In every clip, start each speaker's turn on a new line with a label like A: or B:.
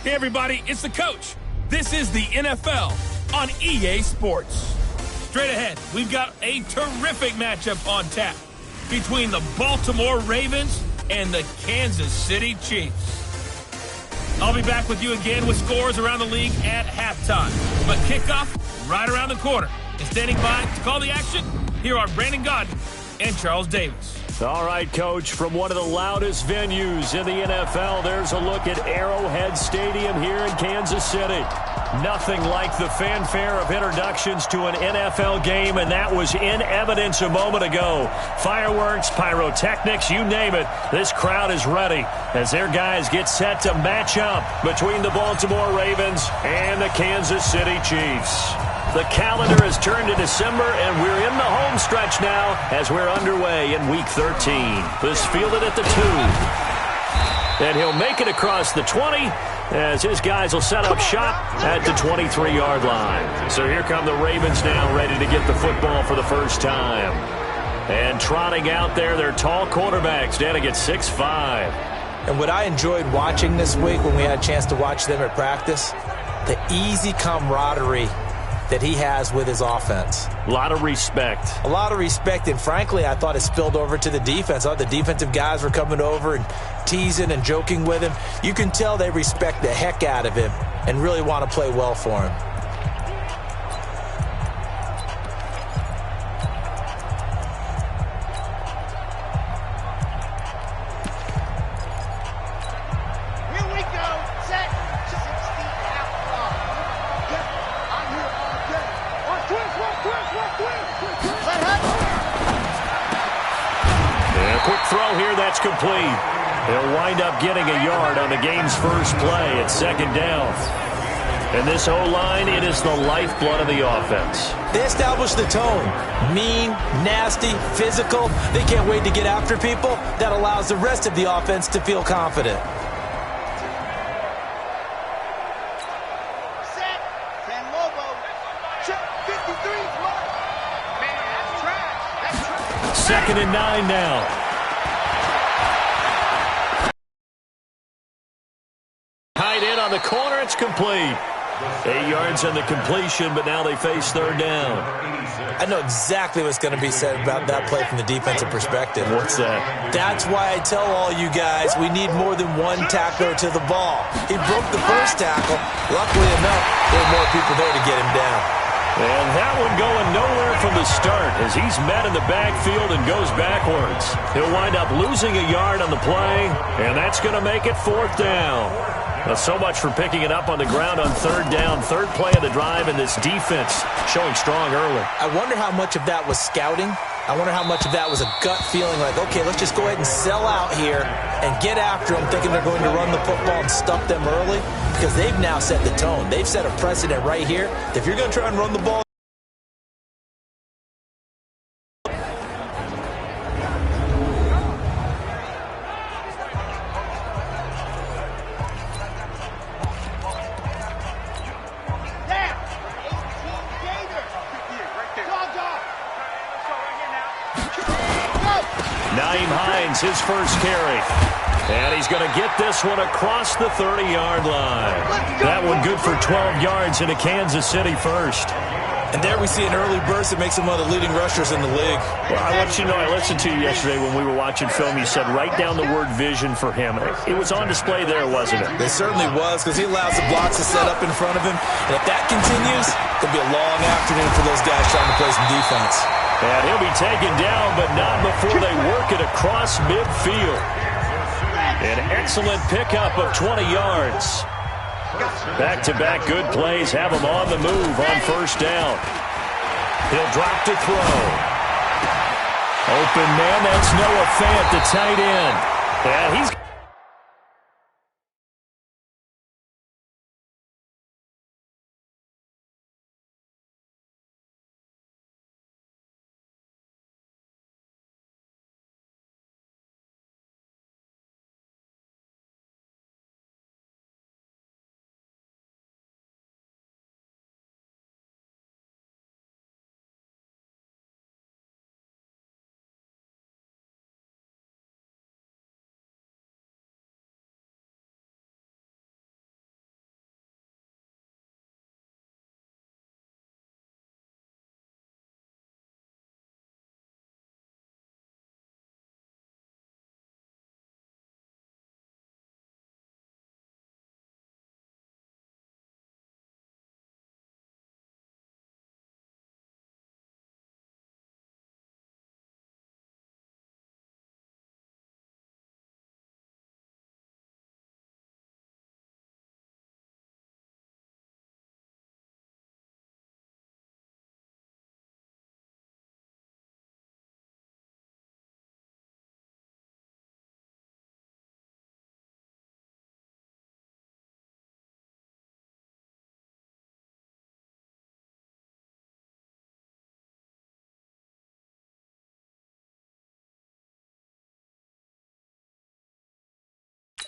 A: Hey, everybody, it's the coach. This is the NFL on EA Sports. Straight ahead, we've got a terrific matchup on tap between the Baltimore Ravens and the Kansas City Chiefs. I'll be back with you again with scores around the league at halftime. But kickoff right around the corner. And standing by to call the action, here are Brandon Godden and Charles Davis.
B: All right, Coach, from one of the loudest venues in the NFL, there's a look at Arrowhead Stadium here in Kansas City. Nothing like the fanfare of introductions to an NFL game, and that was in evidence a moment ago. Fireworks, pyrotechnics, you name it. This crowd is ready as their guys get set to match up between the Baltimore Ravens and the Kansas City Chiefs. The calendar has turned to December, and we're in the home stretch now as we're underway in Week 13. This fielded at the 2. And he'll make it across the 20 as his guys will set up shop at the 23-yard line. So here come the Ravens now, ready to get the football for the first time. And trotting out there, their tall quarterbacks standing at 6'5".
C: And what I enjoyed watching this week when we had a chance to watch them at practice, the easy camaraderie that he has with his offense.
B: A lot of respect.
C: A lot of respect, and frankly, I thought it spilled over to the defense. I thought the defensive guys were coming over and teasing and joking with him. You can tell they respect the heck out of him and really want to play well for him.
B: Complete. They'll wind up getting a yard on the game's first play at second down. And this O-line, it is the lifeblood of the offense.
C: They establish the tone. Mean, nasty, physical. They can't wait to get after people. That allows the rest of the offense to feel confident.
B: Second and 9 now. On the corner, it's complete. 8 yards on the completion, but now they face third down.
C: I know exactly what's going to be said about that play from the defensive perspective.
B: What's that?
C: That's why I tell all you guys we need more than one tackler to the ball. He broke the first tackle. Luckily enough, there were more people there to get him down.
B: And that one going nowhere from the start as he's met in the backfield and goes backwards. He'll wind up losing a yard on the play, and that's going to make it fourth down. Well, so much for picking it up on the ground on third down. Third play of the drive, and this defense showing strong early.
C: I wonder how much of that was scouting. I wonder how much of that was a gut feeling like, okay, let's just go ahead and sell out here and get after them, thinking they're going to run the football and stump them early, because they've now set the tone. They've set a precedent right here. If you're going to try and run the ball,
B: his first carry. And he's going to get this one across the 30-yard line. That one good for 12 yards into Kansas City first.
C: And there we see an early burst that makes him one of the leading rushers in the league.
B: Well, I want you to know, I listened to you yesterday when we were watching film. You said write down the word vision for him. It was on display there, wasn't it?
C: It certainly was, because he allows the blocks to set up in front of him. And if that continues, it'll be a long afternoon for those guys trying to play some defense.
B: And he'll be taken down, but not before they work it across midfield. An excellent pickup of 20 yards. Back-to-back good plays have him on the move on first down. He'll drop to throw. Open man, that's Noah Fant, the tight end. And he's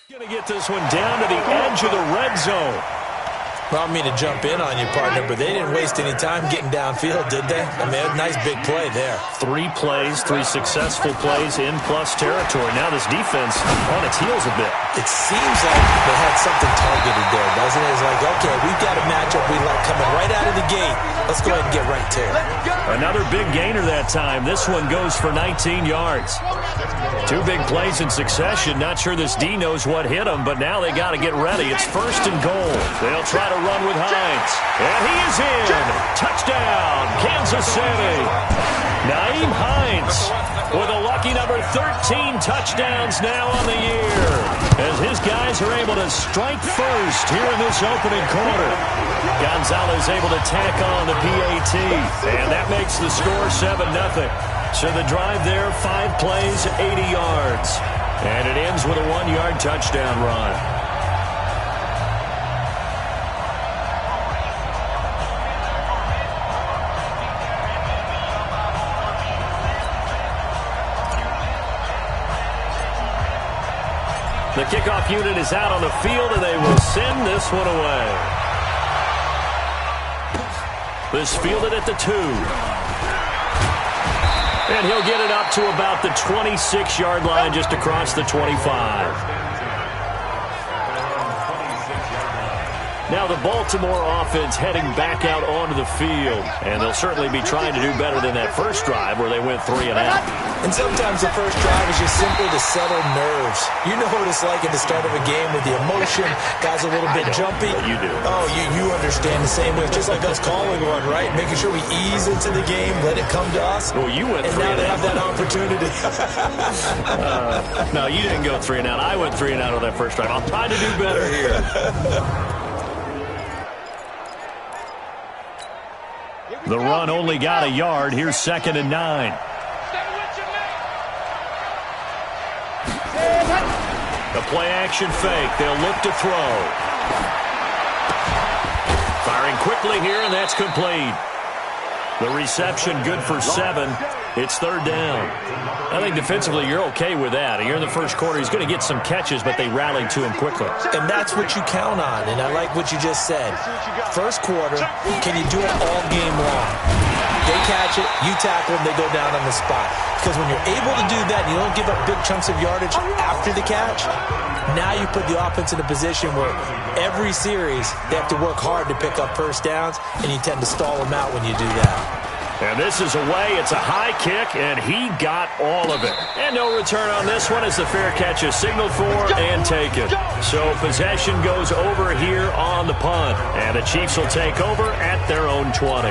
B: Going to get this one down to the edge of the red zone.
C: Well, I don't mean to jump in on you, partner, but they didn't waste any time getting downfield, did they? I mean, a nice big play there.
B: 3 plays, 3 successful plays in plus territory. Now this defense on its heels a bit.
C: It seems like they had something targeted there, doesn't it? It's like, okay, we've got a matchup we like coming right out of the gate. Let's go ahead and get right to it.
B: Another big gainer that time. This one goes for 19 yards. 2 big plays in succession. Not sure this D knows what hit them, but now they got to get ready. It's 1st and goal. They'll try to run with Hines. And he is in. Touchdown, Kansas City. Nyheim Hines with a lucky number 13 touchdowns now on the year, as his guys are able to strike first here in this opening quarter. Gonzalez able to tack on the PAT, and that makes the score 7-0. So the drive there, 5 plays, 80 yards. And it ends with a 1-yard touchdown run. The kickoff unit is out on the field, and they will send this one away. This fielded at the 2. And he'll get it up to about the 26-yard line, just across the 25. Now the Baltimore offense heading back out onto the field. And they'll certainly be trying to do better than that first drive where they went 3 and out.
C: And sometimes the first drive is just simply to settle nerves. You know what it's like at the start of a game with the emotion. Guys a little bit jumpy.
B: You do.
C: Oh, you understand the same way. It's just like us calling one, right? Making sure we ease into the game, let it come to us.
B: Well, you went 3 and out.
C: And now they have that opportunity.
B: No, you didn't go 3 and out. I went 3 and out on that first drive. I'll try to do better here. The run only got a yard. Here's 2nd and 9. The play-action fake. They'll look to throw. Firing quickly here, and that's complete. The reception good for 7. It's 3rd down. I think defensively you're okay with that. Here in the first quarter, he's going to get some catches, but they rallied to him quickly.
C: And that's what you count on, and I like what you just said. First quarter, can you do it all game long? They catch it, you tackle them, they go down on the spot. Because when you're able to do that, you don't give up big chunks of yardage after the catch, now you put the offense in a position where every series they have to work hard to pick up first downs, and you tend to stall them out when you do that.
B: And this is away. It's a high kick, and he got all of it. And no return on this one as the fair catch is signaled for and taken. So possession goes over here on the punt, and the Chiefs will take over at their own 20.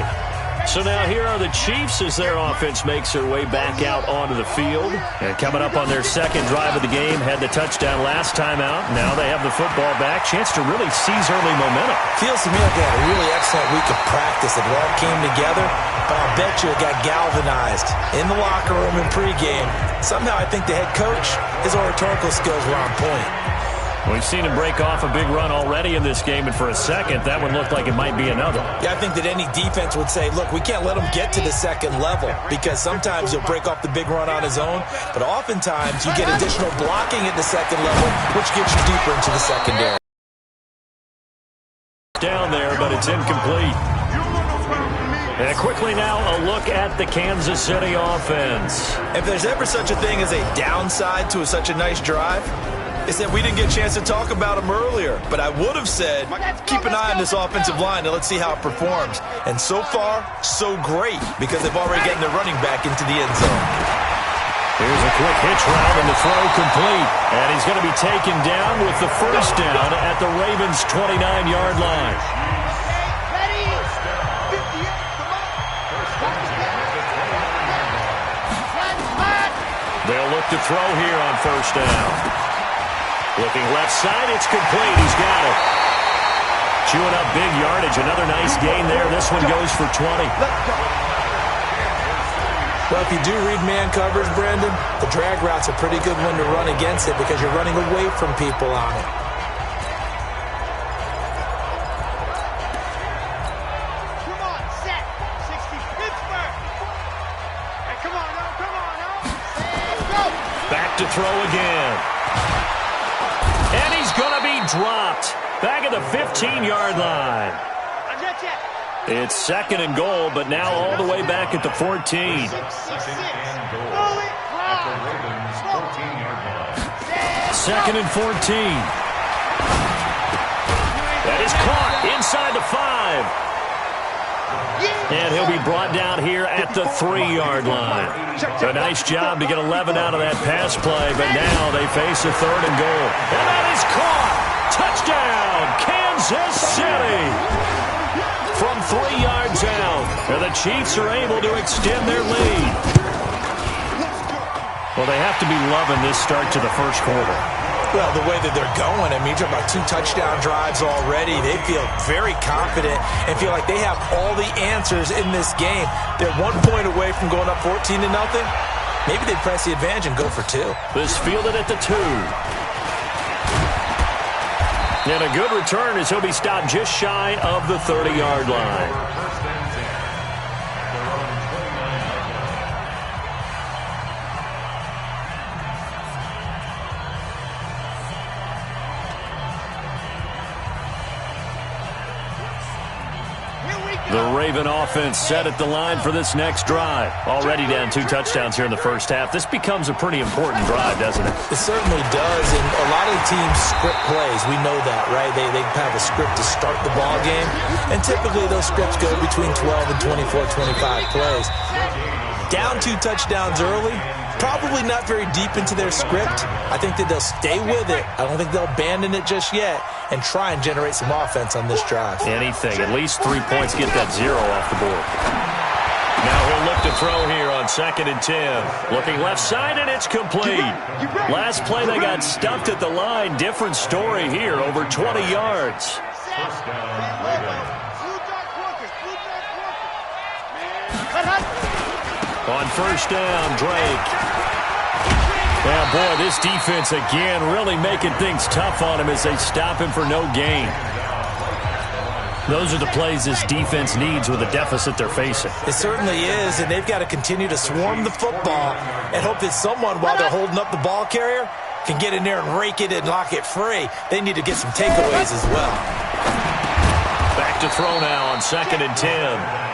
B: So now here are the Chiefs as their offense makes their way back out onto the field. And coming up on their second drive of the game, had the touchdown last time out. Now they have the football back. Chance to really seize early momentum.
C: Feels to me like they had a really excellent week of practice. It all came together, but I'll bet you it got galvanized in the locker room in pregame. Somehow I think the head coach, his oratorical skills were on point.
B: We've seen him break off a big run already in this game, and for a second, that one looked like it might be another.
C: Yeah, I think that any defense would say, look, we can't let him get to the second level, because sometimes he'll break off the big run on his own, but oftentimes you get additional blocking at the second level, which gets you deeper into the secondary.
B: Down there, but it's incomplete. And quickly now, a look at the Kansas City offense.
C: If there's ever such a thing as a downside to such a nice drive, it's that we didn't get a chance to talk about them earlier. But I would have said, keep an eye on this offensive line and let's see how it performs. And so far, so great, because they've already gotten their running back into the end zone.
B: Here's a quick hitch route and the throw complete. And he's going to be taken down with the first down at the Ravens' 29-yard line. They'll look to throw here on first down. Looking left side, it's complete. He's got it. Chewing up big yardage. Another nice gain there. This one goes for 20.
C: Well, if you do read man coverage, Brandon, the drag route's a pretty good one to run against it because you're running away from people on it.
D: Come on, set. 60 Pittsburgh. Hey, come on, now. Let's go.
B: Back to throw again. And dropped. Back at the 15-yard line. It's second and goal, but now all the way back at the 14. Second and 14. That is caught inside the 5. And he'll be brought down here at the 3-yard line. A nice job to get 11 out of that pass play, but now they face a third and goal. And that is caught. Touchdown, Kansas City. From 3 yards out, and the Chiefs are able to extend their lead. Well, they have to be loving this start to the first quarter.
C: Well, the way that they're going, I mean, you're talking about 2 touchdown drives already. They feel very confident and feel like they have all the answers in this game. They're 1 point away from going up 14-0. Maybe they press the advantage and go for 2.
B: This fielded at the 2. And a good return as he'll be stopped just shy of the 30-yard line. The Raven offense set at the line for this next drive. Already down 2 touchdowns here in the first half. This becomes a pretty important drive, doesn't it?
C: It certainly does, and a lot of the teams script plays. We know that, right? They have a script to start the ball game, and typically those scripts go between 12 and 24, 25 plays. Down 2 touchdowns early, probably not very deep into their script. I think that they'll stay with it. I don't think they'll abandon it just yet and try and generate some offense on this drive.
B: Anything. At least 3 points. Get that 0 off the board. Now he'll look to throw here on 2nd and 10. Looking left side, and it's complete. Last play, they got stuffed at the line. Different story here, over 20 yards. On first down, Drake. Well, boy, this defense again really making things tough on him as they stop him for no gain. Those are the plays this defense needs with the deficit they're facing.
C: It certainly is, and they've got to continue to swarm the football and hope that someone, while they're holding up the ball carrier, can get in there and rake it and lock it free. They need to get some takeaways as well.
B: Back to throw now on 2nd and 10.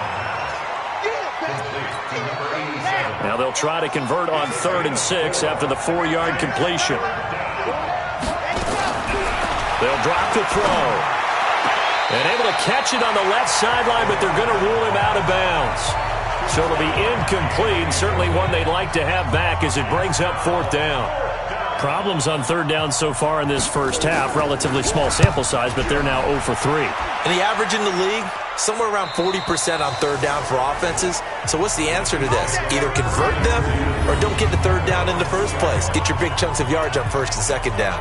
B: Now they'll try to convert on 3rd and 6 after the 4-yard completion. They'll drop to throw. And able to catch it on the left sideline, but they're going to rule him out of bounds. So it'll be incomplete, certainly one they'd like to have back as it brings up 4th down. Problems on 3rd down so far in this first half. Relatively small sample size, but they're now 0 for 3.
C: And the average in the league, somewhere around 40% on 3rd down for offenses. So what's the answer to this? Either convert them or don't get the 3rd down in the first place. Get your big chunks of yards on 1st and 2nd down.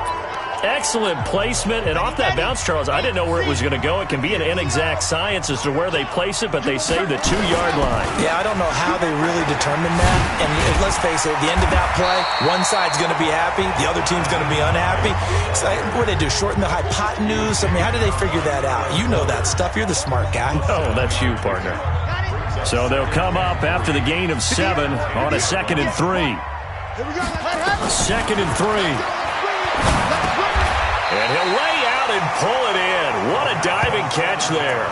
B: Excellent placement, and off that bounce, Charles, I didn't know where it was going to go. It can be an inexact science as to where they place it, but they say the 2-yard line.
C: Yeah, I don't know how they really determine that. And let's face it, at the end of that play, one side's going to be happy, the other team's going to be unhappy. So what do they do, shorten the hypotenuse? I mean, how do they figure that out? You know that stuff. You're the smart guy.
B: Oh, that's you, partner. So they'll come up after the gain of 7 on a 2nd and 3. 2nd and 3. And he'll lay out and pull it in. What a diving catch there.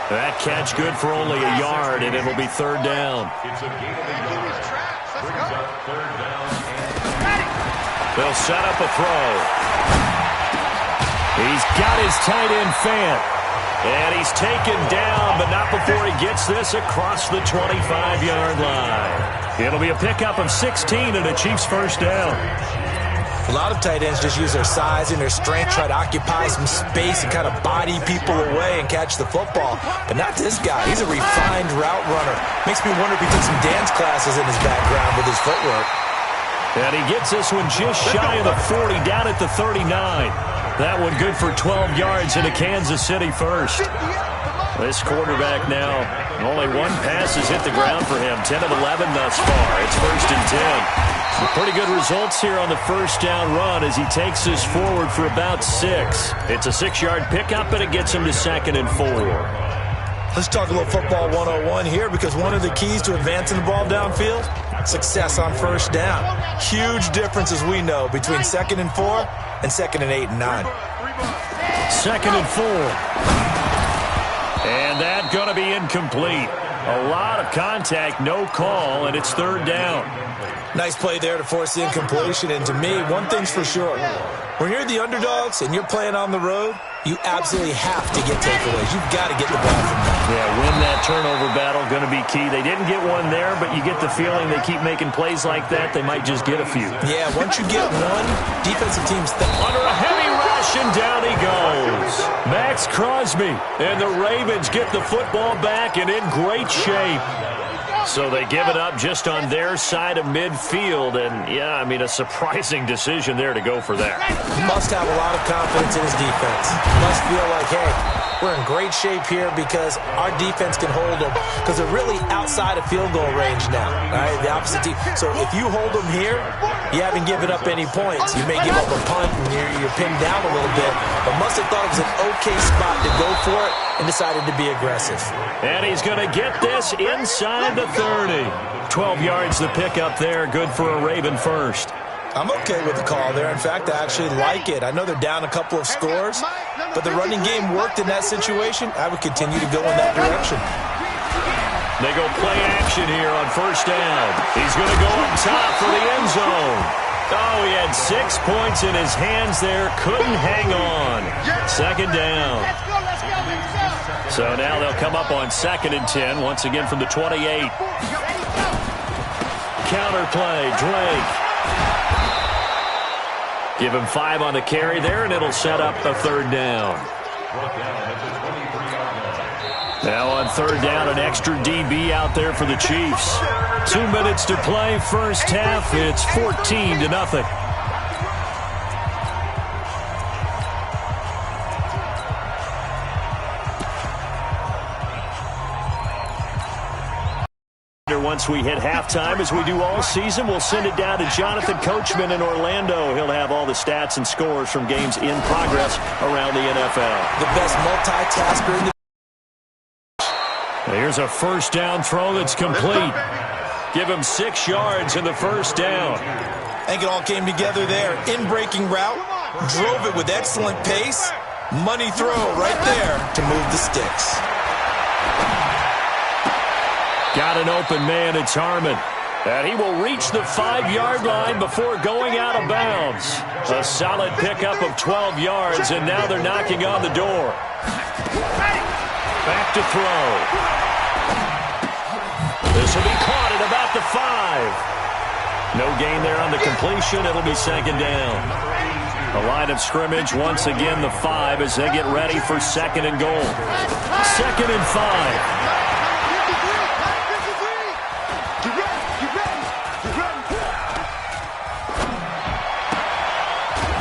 B: That catch good for only a yard, and it'll be 3rd down. They'll set up a throw. He's got his tight end Fant. And he's taken down, but not before he gets this across the 25-yard line. It'll be a pickup of 16 and a Chiefs 1st down.
C: A lot of tight ends just use their size and their strength, try to occupy some space and kind of body people away and catch the football. But not this guy. He's a refined route runner. Makes me wonder if he took some dance classes in his background with his footwork.
B: And he gets this one just shy of the 40, down at the 39. That one good for 12 yards into Kansas City 1st. This quarterback now, only 1 pass has hit the ground for him. 10 of 11 thus far. It's 1st and 10. Some pretty good results here on the 1st down run as he takes this forward for about 6. It's a 6-yard pickup, but it gets him to 2nd and 4.
C: Let's talk a little football 101 here, because one of the keys to advancing the ball downfield, success on first down. Huge difference, as we know, between 2nd and 4 and 2nd and 8 and 9.
B: 2nd and 4. And that's going to be incomplete. A lot of contact, no call, and it's 3rd down.
C: Nice play there to force the incompletion. And to me, one thing's for sure. When you're the underdogs and you're playing on the road, you absolutely have to get takeaways. You've got to get the ball from them.
B: Yeah, win that turnover battle, going to be key. They didn't get one there, but you get the feeling they keep making plays like that, they might just get a few.
C: Yeah, once you get one, defensive teams
B: under a heavy rush, and down he goes. Max Crosby, and the Ravens get the football back and in great shape. So they give it up just on their side of midfield, and yeah, I mean, a surprising decision there to go for that.
C: Must have a lot of confidence in his defense. Must feel like, hey, we're in great shape here because our defense can hold them, because they're really outside of field goal range now, right? The opposite team. So if you hold them here, you haven't given up any points. You may give up a punt and you're pinned down a little bit, but must have thought it was an okay spot to go for it and decided to be aggressive.
B: And he's going to get this inside the 30. 12 yards the pickup there. Good for a Raven first.
C: I'm okay with the call there. In fact, I actually like it. I know they're down a couple of scores, but the running game worked in that situation. I would continue to go in that direction.
B: They go play action here on first down. He's going to go up top for the end zone. Oh, he had 6 points in his hands there. Couldn't hang on. 2nd down. So now they'll come up on 2nd and 10, once again from the 28. Counter play, Drake. Give him 5 on the carry there, and it'll set up a 3rd down. Now on 3rd down, an extra DB out there for the Chiefs. 2 minutes to play, first half. It's 14-0. Once we hit halftime, as we do all season, we'll send it down to Jonathan Coachman in Orlando. He'll have all the stats and scores from games in progress around the NFL.
C: The best multitasker in the...
B: Here's a first down throw that's complete. Give him 6 yards in the first down.
C: I think it all came together there. In-breaking route, drove it with excellent pace. Money throw right there to move the sticks.
B: Got an open man, it's Harmon. And he will reach the 5-yard line before going out of bounds. A solid pickup of 12 yards, and now they're knocking on the door. Back to throw. This will be caught at about the 5. No gain there on the completion. It'll be 2nd down. The line of scrimmage, once again, the 5 as they get ready for 2nd and goal. 2nd and 5.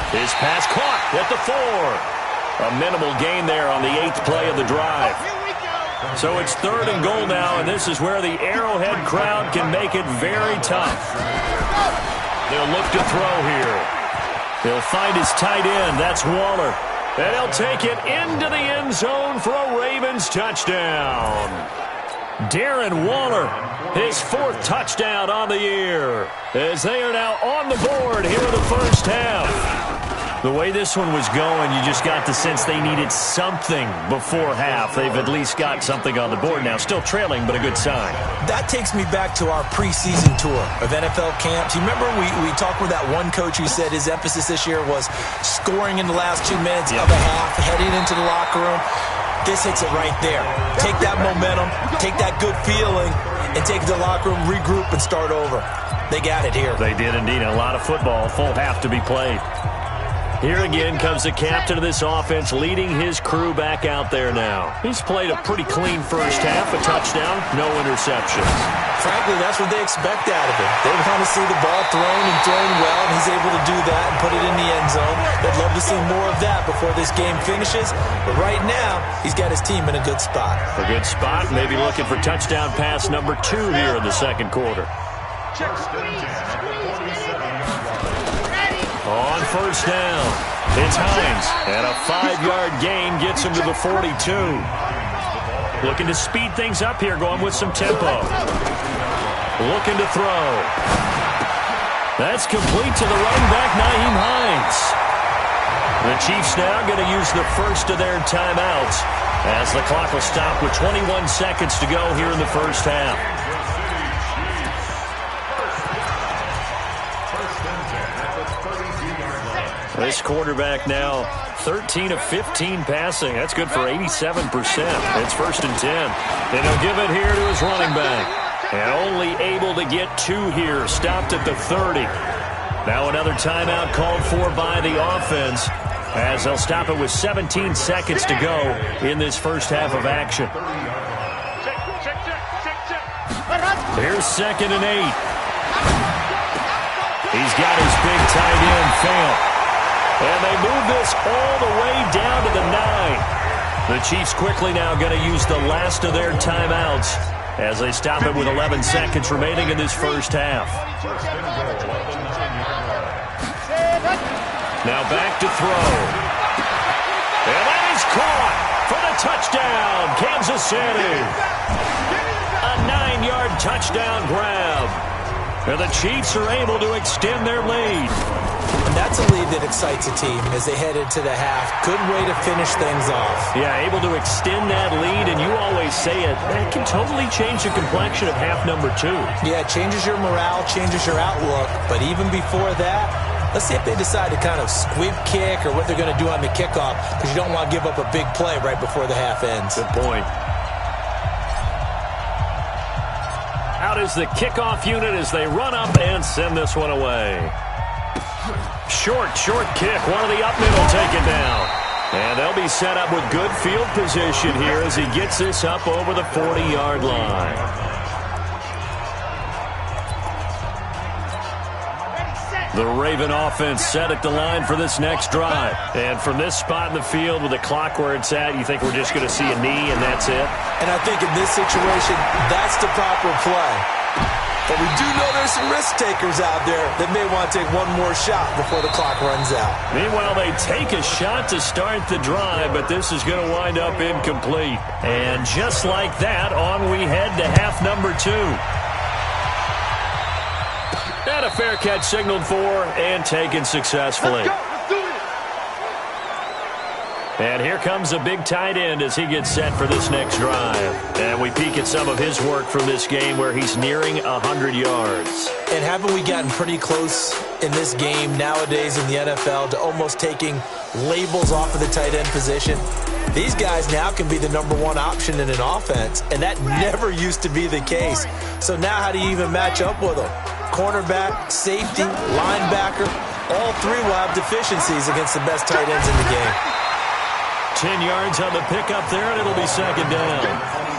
B: His pass caught at the 4. A minimal gain there on the 8th play of the drive. So it's 3rd and goal now, and this is where the Arrowhead crowd can make it very tough. They'll look to throw here. He'll find his tight end. That's Waller. And he'll take it into the end zone for a Ravens touchdown. Darren Waller, his 4th touchdown on the year, as they are now on the board here in the first half. The way this one was going, you just got the sense they needed something before half. They've at least got something on the board now. Still trailing, but a good sign.
C: That takes me back to our preseason tour of NFL camps. You remember we talked with that one coach who said his emphasis this year was scoring in the last 2 minutes of a half, heading into the locker room. This hits it right there. Take that momentum, take that good feeling, and take it to the locker room, regroup, and start over. They got it here.
B: They did indeed. A lot of football, full half to be played. Here again comes the captain of this offense, leading his crew back out there now. He's played a pretty clean first half, a touchdown, no interceptions.
C: Frankly, that's what they expect out of him. They want to see the ball thrown and thrown well, and he's able to do that and put it in the end zone. They'd love to see more of that before this game finishes. But right now, he's got his team in a good spot.
B: A good spot, maybe looking for touchdown pass number 2 here in the second quarter. On first down, it's Hines, and a 5-yard gain gets him to the 42. Looking to speed things up here, going with some tempo. looking to throw. That's complete to the running back, Nyheim Hines. The Chiefs now going to use the first of their timeouts as the clock will stop with 21 seconds to go here in the first half. This quarterback now 13 of 15 passing. That's good for 87%. It's 1st and 10. And he'll give it here to his running back. And only able to get 2 here. Stopped at the 30. Now another timeout called for by the offense as they'll stop it with 17 seconds to go in this first half of action. Here's 2nd and 8. He's got his big tight end, Fant. And they move this all the way down to the 9. The Chiefs quickly now going to use the last of their timeouts as they stop it with 11 seconds remaining in this first half. Now back to throw. And that is caught for the touchdown, Kansas City. A 9-yard touchdown grab. And the Chiefs are able to extend their lead.
C: And that's a lead that excites a team as they head into the half. Good way to finish things off.
B: Yeah, able to extend that lead, and you always say it can totally change the complexion of half number 2.
C: Yeah, it changes your morale, changes your outlook. But even before that, let's see if they decide to kind of squib kick or what they're going to do on the kickoff, because you don't want to give up a big play right before the half ends.
B: Good point. Out is the kickoff unit as they run up and send this one away. Short kick. One of the up men will take it down. And they'll be set up with good field position here as he gets this up over the 40-yard line. The Raven offense set at the line for this next drive. And from this spot in the field with the clock where it's at, you think we're just going to see a knee and that's it?
C: And I think in this situation, that's the proper play. But we do know there's some risk takers out there that may want to take one more shot before the clock runs out.
B: Meanwhile, they take a shot to start the drive, but this is going to wind up incomplete. And just like that, on we head to half number 2. And a fair catch signaled for and taken successfully. And here comes a big tight end as he gets set for this next drive. And we peek at some of his work from this game where he's nearing 100 yards.
C: And haven't we gotten pretty close in this game nowadays in the NFL to almost taking labels off of the tight end position? These guys now can be the number 1 option in an offense, and that never used to be the case. So now how do you even match up with them? Cornerback, safety, linebacker, all 3 will have deficiencies against the best tight ends in the game.
B: 10 yards on the pickup there, and it'll be 2nd down.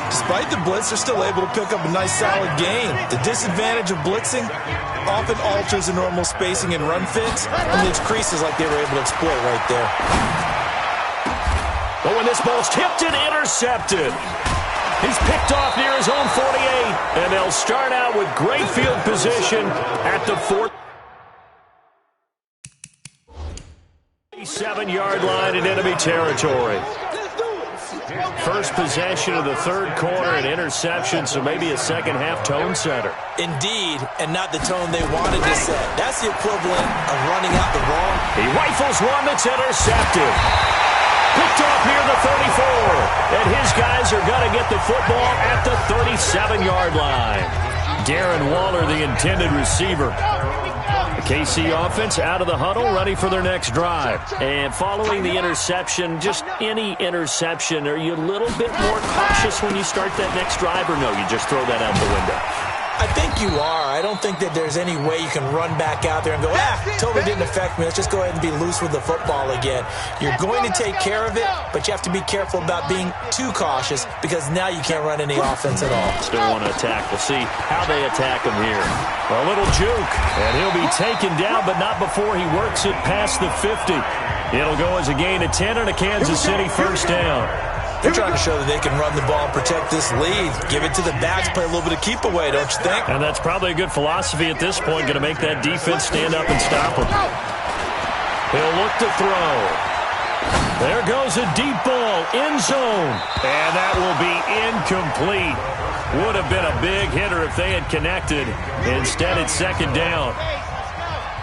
C: Despite the blitz, they're still able to pick up a nice, solid gain. The disadvantage of blitzing often alters the normal spacing and run fits, and leaves creases like they were able to exploit right there.
B: But when this ball's tipped and intercepted, he's picked off near his own 48, and they'll start out with great field position at the 47-yard line in enemy territory. First possession of the third quarter, an interception, so maybe a second-half tone setter.
C: Indeed, and not the tone they wanted to set. That's the equivalent of running out the wrong.
B: He rifles one that's intercepted. Picked off near the 34. And his guys are going to get the football at the 37-yard line. Darren Waller, the intended receiver. The KC offense out of the huddle, ready for their next drive. And following the interception, just any interception, are you a little bit more cautious when you start that next drive, or no, you just throw that out the window?
C: I think you are. I don't think that there's any way you can run back out there and go, totally didn't affect me. Let's just go ahead and be loose with the football again. You're going to take care of it, but you have to be careful about being too cautious because now you can't run any offense at all.
B: Still want to attack. We'll see how they attack him here. A little juke, and he'll be taken down, but not before he works it past the 50. It'll go as a gain of 10 and a Kansas City first down.
C: They're trying to show that they can run the ball and protect this lead. Give it to the backs, play a little bit of keep away, don't you think?
B: And that's probably a good philosophy at this point, going to make that defense stand up and stop them. He'll look to throw. There goes a deep ball, end zone. And that will be incomplete. Would have been a big hitter if they had connected. Instead, it's second down.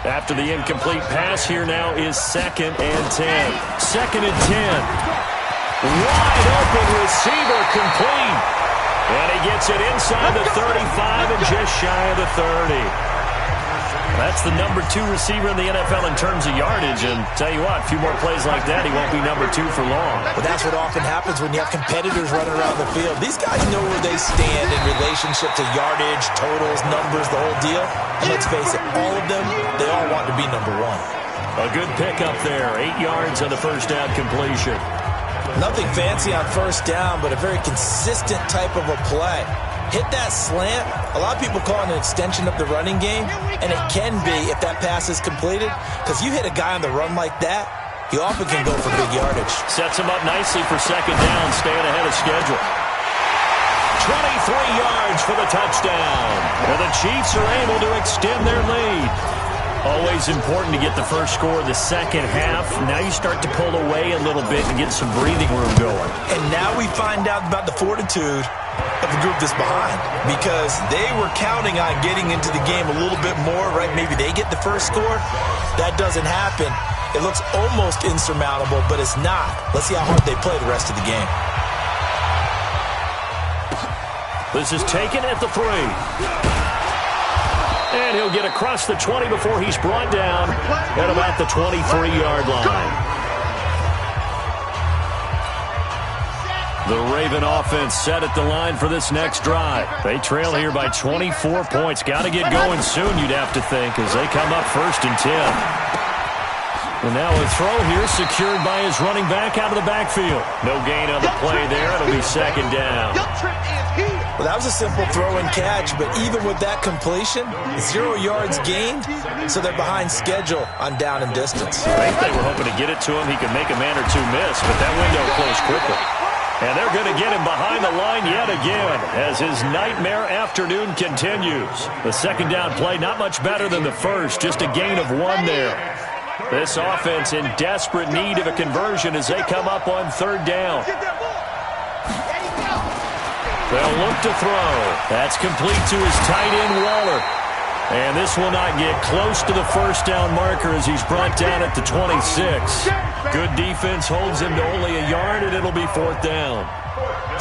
B: After the incomplete pass, here now is 2nd and 10. 2nd and 10. Wide open receiver complete. And he gets it inside the 35 and just shy of the 30. That's the number 2 receiver in the NFL in terms of yardage. And tell you what, a few more plays like that, he won't be number 2 for long.
C: But that's what often happens when you have competitors running around the field. These guys know where they stand in relationship to yardage, totals, numbers, the whole deal. And let's face it, all of them, they all want to be number 1.
B: A good pickup there. 8 yards on the first down completion.
C: Nothing fancy on first down, but a very consistent type of a play. Hit that slant. A lot of people call it an extension of the running game, and it can be if that pass is completed, because you hit a guy on the run like that, he often can go for big yardage.
B: Sets him up nicely for second down, staying ahead of schedule. 23 yards for the touchdown. Well, the Chiefs are able to extend their lead. Always important to get the first score of the second half. Now you start to pull away a little bit and get some breathing room going.
C: And now we find out about the fortitude of the group that's behind, because they were counting on getting into the game a little bit more, right? Maybe they get the first score. That doesn't happen. It looks almost insurmountable, but it's not. Let's see how hard they play the rest of the game.
B: This is taken at the 3. And he'll get across the 20 before he's brought down at about the 23-yard line. The Raven offense set at the line for this next drive. They trail here by 24 points. Got to get going soon, you'd have to think, as they come up 1st and 10. And now a throw here secured by his running back out of the backfield. No gain on the play there. It'll be second down.
C: Well, that was a simple throw and catch, but even with that completion, 0 yards gained, so they're behind schedule on down and distance.
B: I think they were hoping to get it to him. He could make a man or two miss, but that window closed quickly. And they're going to get him behind the line yet again as his nightmare afternoon continues. The second down play, not much better than the first, just a gain of 1 there. This offense in desperate need of a conversion as they come up on 3rd down. They'll look to throw. That's complete to his tight end, Waller. And this will not get close to the first down marker as he's brought down at the 26. Good defense holds him to only a yard, and it'll be 4th down.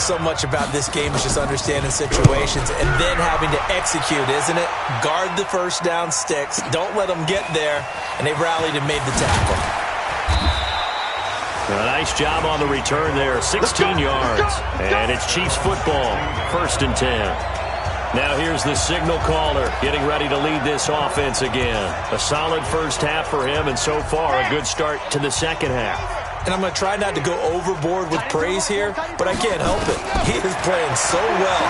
C: So much about this game is just understanding situations and then having to execute, isn't it? Guard the first down sticks. Don't let them get there. And they've rallied and made the tackle.
B: A nice job on the return there. 16 yards. And it's Chiefs football. 1st and 10. Now here's the signal caller getting ready to lead this offense again. A solid first half for him, and so far a good start to the second half.
C: And I'm going to try not to go overboard with praise here, but I can't help it. He is playing so well.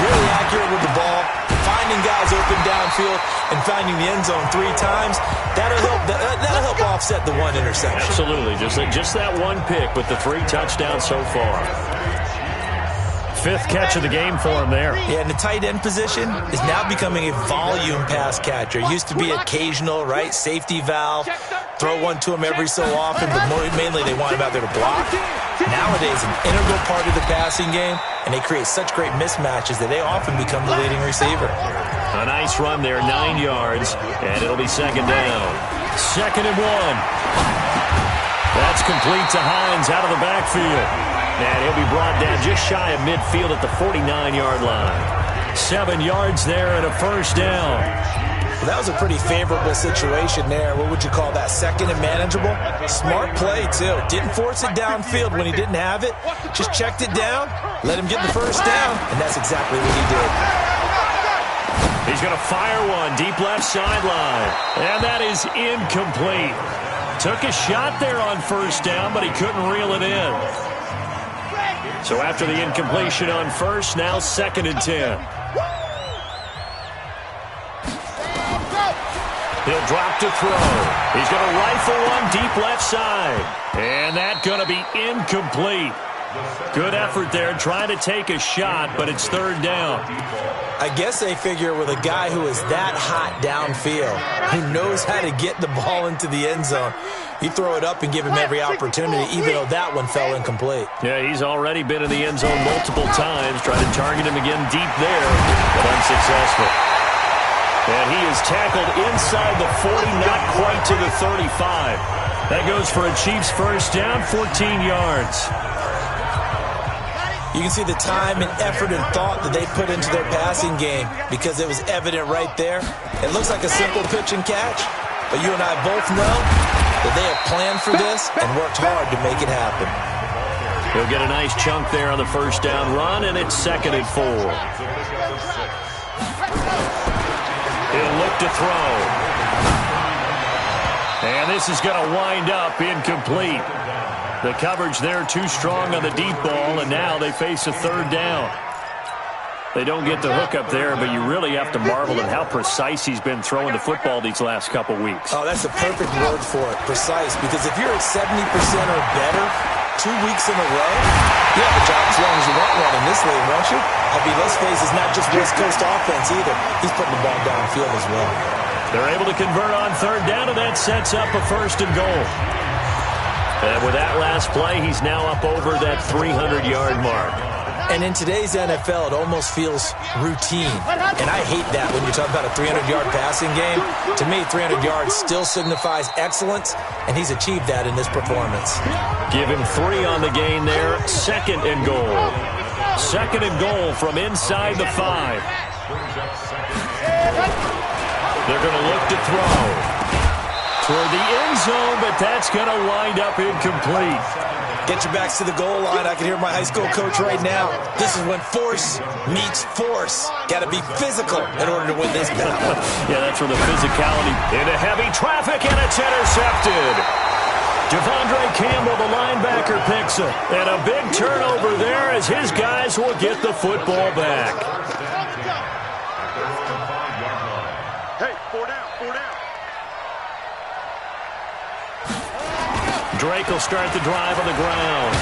C: Really accurate with the ball, finding guys open downfield, and finding the end zone 3 times. That'll help offset the 1 interception.
B: Absolutely. Just that 1 pick with the 3 touchdowns so far. 5th catch of the game for him there.
C: Yeah, and the tight end position is now becoming a volume pass catcher. It used to be occasional, right? Safety valve. Throw one to him every so often, but mainly they want him out there to block. Nowadays, an integral part of the passing game, and they create such great mismatches that they often become the leading receiver.
B: A nice run there, 9 yards, and it'll be second down. 2nd and 1. That's complete to Hines out of the backfield. And he'll be brought down just shy of midfield at the 49-yard line. 7 yards there and a first down.
C: Well, that was a pretty favorable situation there. What would you call that? 2nd and manageable? Smart play, too. Didn't force it downfield when he didn't have it. Just checked it down, let him get the first down, and that's exactly what he did.
B: He's going to fire one deep left sideline. And that is incomplete. Took a shot there on first down, but he couldn't reel it in. So after the incompletion on first, now 2nd and 10. He'll drop to throw. He's going to rifle one deep left side. And that's going to be incomplete. Good effort there, trying to take a shot, but it's third down.
C: I guess they figure with a guy who is that hot downfield, who knows how to get the ball into the end zone, you throw it up and give him every opportunity, even though that one fell incomplete.
B: Yeah, he's already been in the end zone multiple times, trying to target him again deep there, but unsuccessful. And he is tackled inside the 40, not quite to the 35. That goes for a Chiefs first down, 14 yards.
C: You can see the time and effort and thought that they put into their passing game because it was evident right there. It looks like a simple pitch and catch, but you and I both know that they have planned for this and worked hard to make it happen.
B: He'll get a nice chunk there on the first down run, and it's 2nd and 4. He'll look to throw. And this is going to wind up incomplete. The coverage there too strong on the deep ball, and now they face a third down. They don't get the hook up there, but you really have to marvel at how precise he's been throwing the football these last couple weeks.
C: Oh, that's the perfect word for it, precise, because if you're at 70% or better 2 weeks in a row, you have a job as long as you want one in this league, won't you? I mean, let's face it, it's not just West Coast offense either. He's putting the ball downfield as well.
B: They're able to convert on third down, and that sets up a 1st and goal. And with that last play, he's now up over that 300-yard mark.
C: And in today's NFL, it almost feels routine. And I hate that when you talk about a 300-yard passing game. To me, 300 yards still signifies excellence, and he's achieved that in this performance.
B: Give him 3 on the gain there. 2nd and goal. 2nd and goal from inside the 5. They're going to look to throw toward the end zone, but that's going to wind up incomplete.
C: Get your backs to the goal line. I can hear my high school coach right now. This is when force meets force. Got to be physical in order to win this battle.
B: Yeah, that's where the physicality into heavy traffic, and it's intercepted. Devondre Campbell, the linebacker, picks it. And a big turnover there as his guys will get the football back.
D: Hey, 4 down.
B: Drake will start the drive on the ground.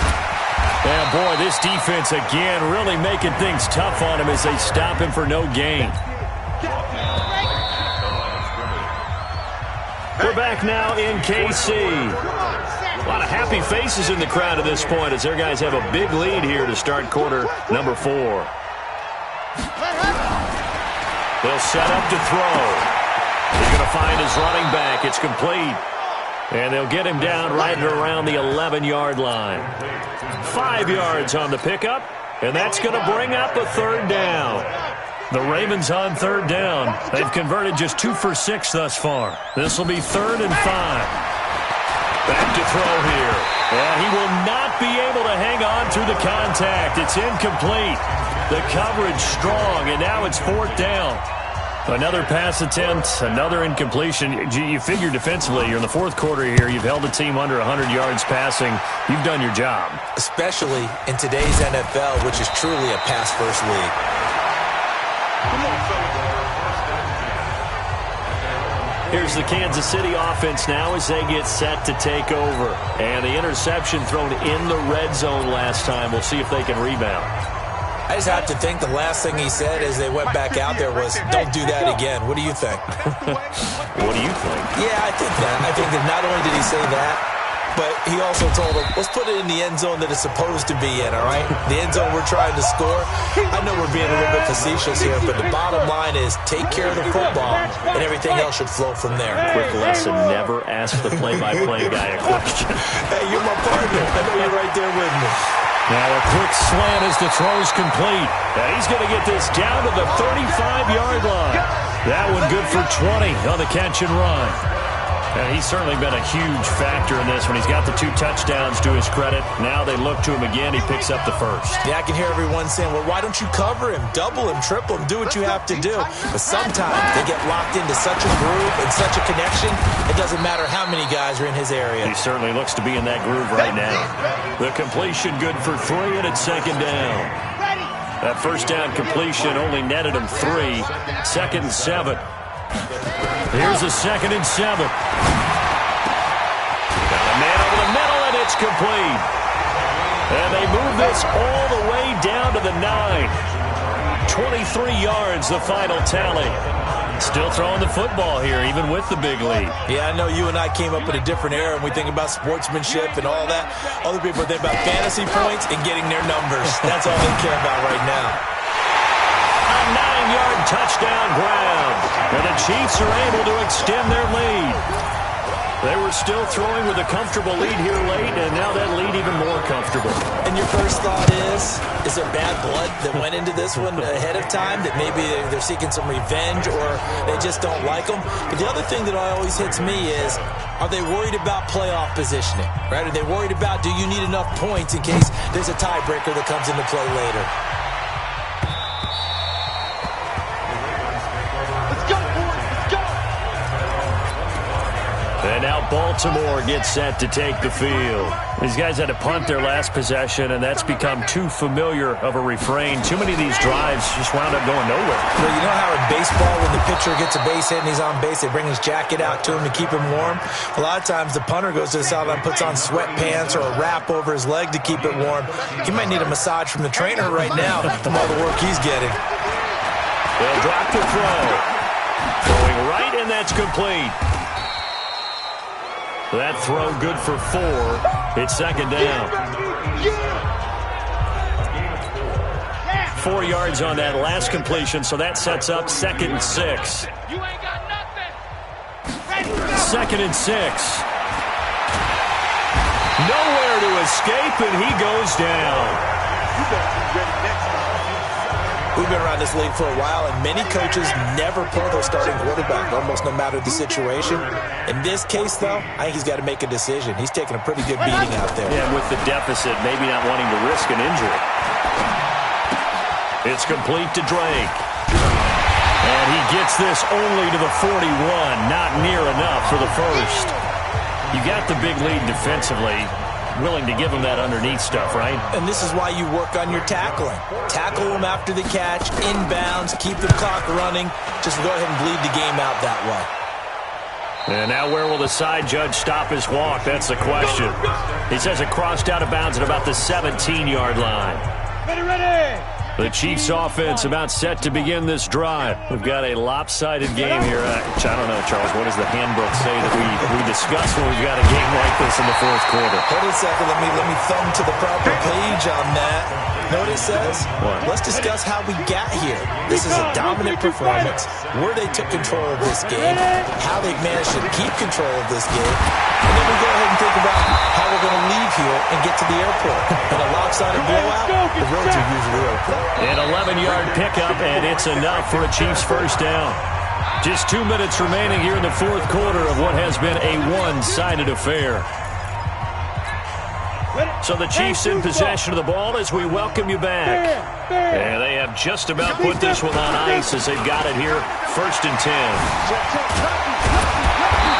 B: And boy, this defense again really making things tough on him as they stop him for no gain. We're back now in KC. A lot of happy faces in the crowd at this point as their guys have a big lead here to start quarter number 4. They'll set up to throw. He's going to find his running back. It's complete. And they'll get him down right around the 11-yard line. 5 yards on the pickup, and that's going to bring up a third down. The Ravens on third down. They've converted just 2 for 6 thus far. This will be 3rd and 5. Back to throw here. And he will not be able to hang on through the contact. It's incomplete. The coverage strong, and now it's 4th down. Another pass attempt, another incompletion. You figure defensively, you're in the 4th quarter here. You've held the team under 100 yards passing. You've done your job. Especially in today's NFL, which is truly a pass-first league. Here's the Kansas City offense now as they get set to take over. And the interception thrown in the red zone last time. We'll see if they can rebound. I just have to think the last thing he said as they went back out there was, don't do that again. What do you think? What do you think? Yeah, I think that. I think that not only did he say that, but he also told them, let's put it in the end zone that it's supposed to be in, all right? The end zone we're trying to score. I know we're being a little bit facetious here, but the bottom line is take care of the football, and everything else should flow from there. Quick lesson, never ask the play-by-play guy a question. Hey, you're my partner. I know you're right there with me. Now a quick slant as the throw's complete. And he's going to get this down to the 35-yard line. That one good for 20 on the catch and run. And he's certainly been a huge factor in this when he's got the 2 touchdowns to his credit. Now they look to him again. He picks up the first. Yeah, I can hear everyone saying, well, why don't you cover him, double him, triple him, do what you have to do. But sometimes they get locked into such a groove and such a connection, it doesn't matter how many guys are in his area. He certainly looks to be in that groove right now. The completion good for 3, and it's 2nd down. That first down completion only netted him 3. 2nd and 7. Here's a 2nd and 7. Got a man over the middle, and it's complete. And they move this all the way down to the 9. 23 yards, the final tally. Still throwing the football here, even with the big lead.
C: Yeah, I know you and I came up in a different era, and we think about sportsmanship and all that. Other people think about fantasy points and getting their numbers. That's all they care about right now.
B: A 9-yard touchdown ground. And the Chiefs are able to extend their lead. They were still throwing with a comfortable lead here late, and now that lead even more comfortable.
C: And your first thought is there bad blood that went into this one ahead of time, that maybe they're seeking some revenge or they just don't like them? But the other thing that always hits me is, are they worried about playoff positioning? Right? Are they worried about, do you need enough points in case there's a tiebreaker that comes into play later?
B: And now Baltimore gets set to take the field. These guys had to punt their last possession, and that's become too familiar of a refrain. Too many of these drives just wound up going nowhere.
C: Well, you know how in baseball, when the pitcher gets a base hit and he's on base, they bring his jacket out to him to keep him warm? A lot of times the punter goes to the sideline, puts on sweatpants or a wrap over his leg to keep it warm. He might need a massage from the trainer right now from all the work he's getting.
B: They'll drop the throw. Throwing right, and that's complete. That throw good for 4. It's second down. 4 yards on that last completion, so that sets up 2nd and 6.
D: You ain't got nothing.
B: 2nd and 6. Nowhere to escape, and he goes down.
D: You better be ready next time.
C: We've been around this league for a while, and many coaches never pull their starting quarterback, almost no matter the situation. In this case, though, I think he's got to make a decision. He's taking a pretty good beating out there.
B: Yeah, with the deficit, maybe not wanting to risk an injury. It's complete to Drake. And he gets this only to the 41, not near enough for the first. You got the big lead defensively. Willing to give him that underneath stuff, right?
C: And this is why you work on your tackling. Tackle him after the catch, inbounds, keep the clock running. Just go ahead and bleed the game out that way.
B: And now where will the side judge stop his walk? That's the question. He says it crossed out of bounds at about the 17-yard line.
D: Ready.
B: The Chiefs offense about set to begin this drive. We've got a lopsided game here. I don't know, Charles, what does the handbook say that we discuss when we've got a game like this in the fourth quarter?
C: Hold a second. Let me thumb to the proper page on that. Know what it says?
B: What?
C: Let's discuss how we got here. This is a dominant performance, where they took control of this game, how they've managed to keep control of this game, and then we go ahead and think about how we're going to leave here and get to the airport. In a lopsided blowout, the roads are usually open.
B: An 11-yard pickup, and it's enough for a Chiefs first down. Just 2 minutes remaining here in the fourth quarter of what has been a one-sided affair. So the Chiefs in possession of the ball as we welcome you back. And they have just about put this one on ice as they've got it here, 1st and 10.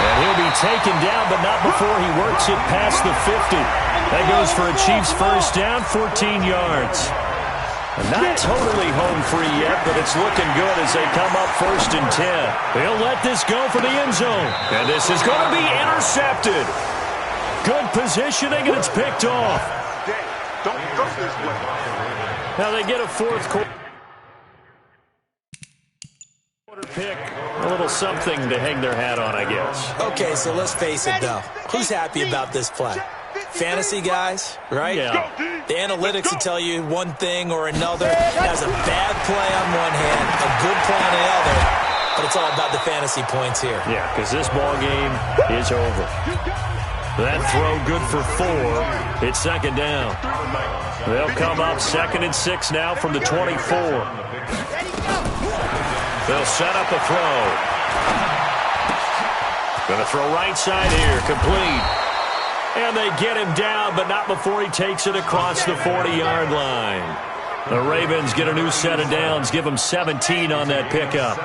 B: And he'll be taken down, but not before he works it past the 50. That goes for a Chiefs first down, 14 yards. Not totally home free yet, but it's looking good as they come up 1st and 10. They'll let this go for the end zone. And this is going to be intercepted. Good positioning, and it's picked off.
D: Don't go this way.
B: Now they get a fourth quarter pick. A little something to hang their hat on, I guess.
C: Okay, so let's face it, though. Who's happy about this play? Fantasy guys, right?
B: Yeah.
C: The analytics will tell you one thing or another. Has a bad play on one hand, a good play on the other, but it's all about the fantasy points here.
B: Yeah, because this ball game is over. That throw good for 4. It's second down. They'll come up 2nd and 6 now from the 24. They'll set up a throw. Going to throw right side here, complete. And they get him down, but not before he takes it across the 40-yard line. The Ravens get a new set of downs, give them 17 on that pickup.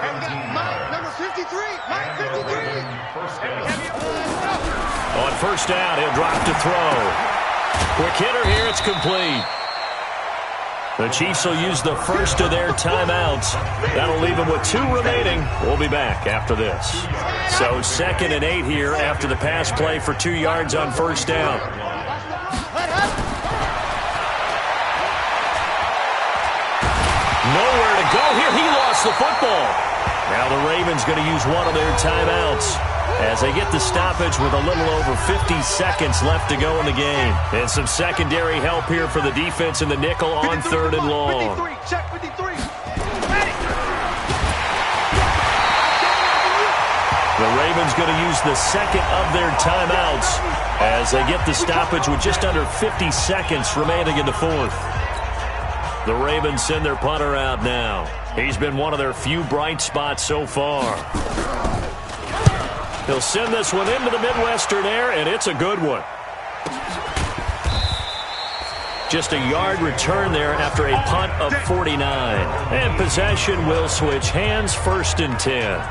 D: Number 53.
B: On first down, he'll drop to throw. Quick hitter here, it's complete. The Chiefs will use the first of their timeouts. That'll leave them with 2 remaining. We'll be back after this. So 2nd and 8 here after the pass play for 2 yards on first down. Nowhere to go here. He lost the football. Now the Ravens going to use one of their timeouts as they get the stoppage with a little over 50 seconds left to go in the game. And some secondary help here for the defense in the nickel on 3rd and long.
D: 53, check 53.
B: The Ravens going to use the second of their timeouts as they get the stoppage with just under 50 seconds remaining in the 4th. The Ravens send their punter out now. He's been one of their few bright spots so far. He'll send this one into the Midwestern air, and it's a good one. Just a yard return there after a punt of 49. And possession will switch hands, 1st and 10.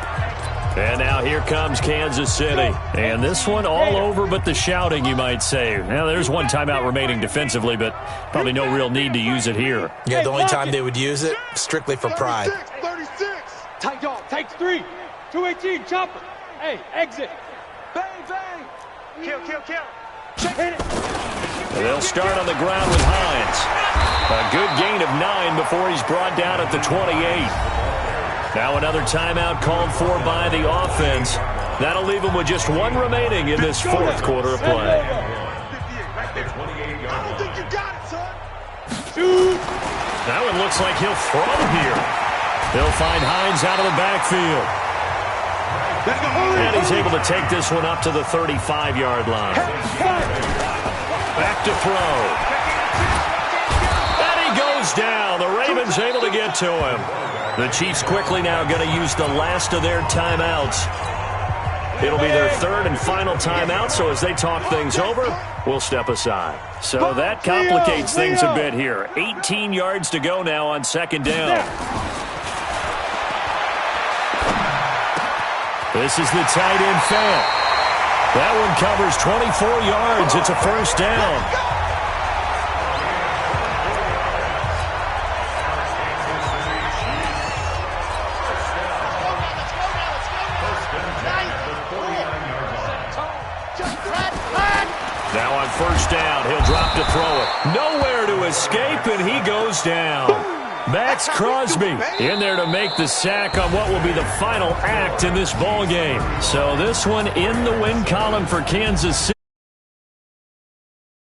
B: And now here comes Kansas City. And this one all over but the shouting, you might say. Now, there's one timeout remaining defensively, but probably no real need to use it here.
C: Yeah, the only time they would use it, strictly for pride.
D: 36. Tight dog, takes 3. 218, chopper. Hey, exit. Bang, bang. Kill, kill, kill. Hit it.
B: And they'll start on the ground with Hines. A good gain of 9 before he's brought down at the 28. Now another timeout called for by the offense. That'll leave them with just one remaining in this 4th quarter of play.
D: I don't think you got it, son.
B: That one looks like he'll throw here. They'll find Hines out of the backfield. And he's able to take this one up to the 35-yard line. Back to throw. And he goes down. The Ravens able to get to him. The Chiefs quickly now going to use the last of their timeouts. It'll be their 3rd and final timeout, so as they talk things over, we'll step aside. So that complicates things a bit here. 18 yards to go now on 2nd down. This is the tight end fan. That one covers 24 yards. It's a 1st down. Now on 1st down, he'll drop to throw it. Nowhere to escape, and he goes down. Max Crosby in there to make the sack on what will be the final act in this ball game. So this one in the win column for Kansas City.